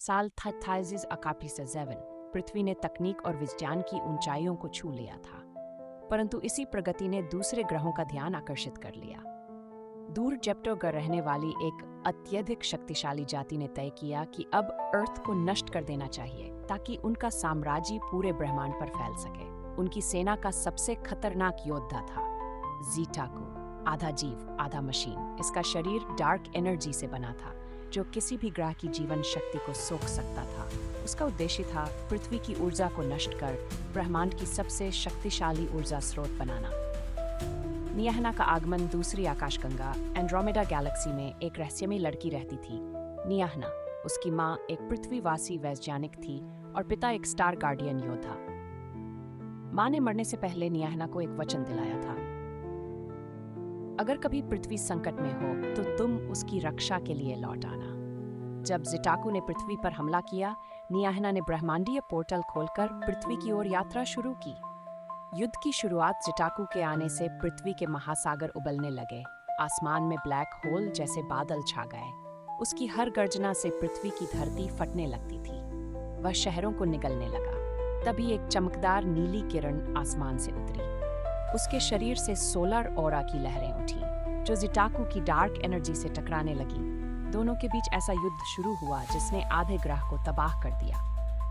साल था 37 पृथ्वी ने तकनीक और विज्ञान की ऊंचाइयों को छू लिया था, परंतु इसी प्रगति ने दूसरे ग्रहों का ध्यान आकर्षित कर लिया। दूर जेप्टो ग्रह रहने वाली एक अत्यधिक शक्तिशाली जाति ने तय किया कि अब अर्थ को नष्ट कर देना चाहिए ताकि उनका साम्राज्य पूरे ब्रह्मांड पर फैल सके। उनकी सेना का सबसे खतरनाक योद्धा था ज़ीटाकू, आधा जीव आधा मशीन। इसका शरीर डार्क एनर्जी से बना था जो किसी भी ग्रह की जीवन शक्ति को सोख सकता था। उसका उद्देश्य था पृथ्वी की ऊर्जा को नष्ट कर ब्रह्मांड की सबसे शक्तिशाली ऊर्जा स्रोत बनाना। नियाहना का आगमन दूसरी आकाशगंगा एंड्रोमेडा गैलेक्सी में एक रहस्यमयी लड़की रहती थी। नियाहना, उसकी माँ एक पृथ्वीवासी वैज्ञानिक थी और पिता एक स्टार गार्डियन योद्धा। माँ ने मरने से पहले नियाहना को एक वचन दिलाया था, अगर कभी पृथ्वी संकट में हो तो तुम उसकी रक्षा के लिए लौट आना। जब ज़ीटाकू ने पृथ्वी पर हमला किया, नियाहना ने ब्रह्मांडीय पोर्टल खोलकर पृथ्वी की ओर यात्रा शुरू की। युद्ध की शुरुआत ज़ीटाकू के आने से पृथ्वी के महासागर उबलने लगे। आसमान में ब्लैक होल जैसे बादल छा गए। उसकी हर गर्जना से पृथ्वी की धरती फटने लगती थी। वह शहरों को निगलने लगा। तभी एक चमकदार नीली किरण आसमान से उतरी। उसके शरीर से सोलर ऑरा की लहरें उठी जो ज़ीटाकू की डार्क एनर्जी से टकराने लगी। दोनों के बीच ऐसा युद्ध शुरू हुआ जिसने आधे ग्रह को तबाह कर दिया।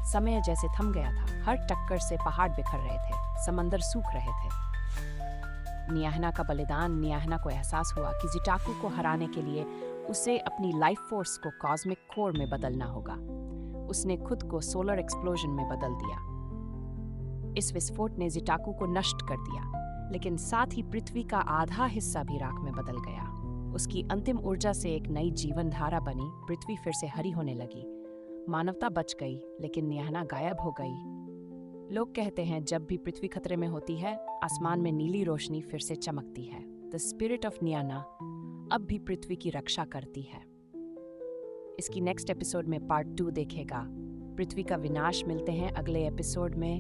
समय जैसे थम गया था। हर टक्कर से पहाड़ बिखर रहे थे, समंदर सूख रहे थे। नियाहना का बलिदान। नियाहना को एहसास हुआ कि ज़ीटाकू को हराने के लिए उसे अपनी लाइफ फोर्स को कॉस्मिक कोर में बदलना होगा। उसने खुद को सोलर एक्सप्लोजन में बदल दिया। इस विस्फोट ने ज़ीटाकू को नष्ट कर दिया, लेकिन साथ ही पृथ्वी का आधा हिस्सा भी राख में बदल गया। उसकी अंतिम ऊर्जा से एक नई जीवन धारा बनी। पृथ्वी फिर से हरी होने लगी। मानवता बच गई, लेकिन नियाहना गायब हो गई। लोग कहते हैं जब भी पृथ्वी खतरे में होती है, आसमान में नीली रोशनी फिर से चमकती है। द स्पिरिट ऑफ नियाना अब भी पृथ्वी की रक्षा करती है। इसकी नेक्स्ट एपिसोड में पार्ट 2 देखेगा, पृथ्वी का विनाश। मिलते हैं अगले एपिसोड में।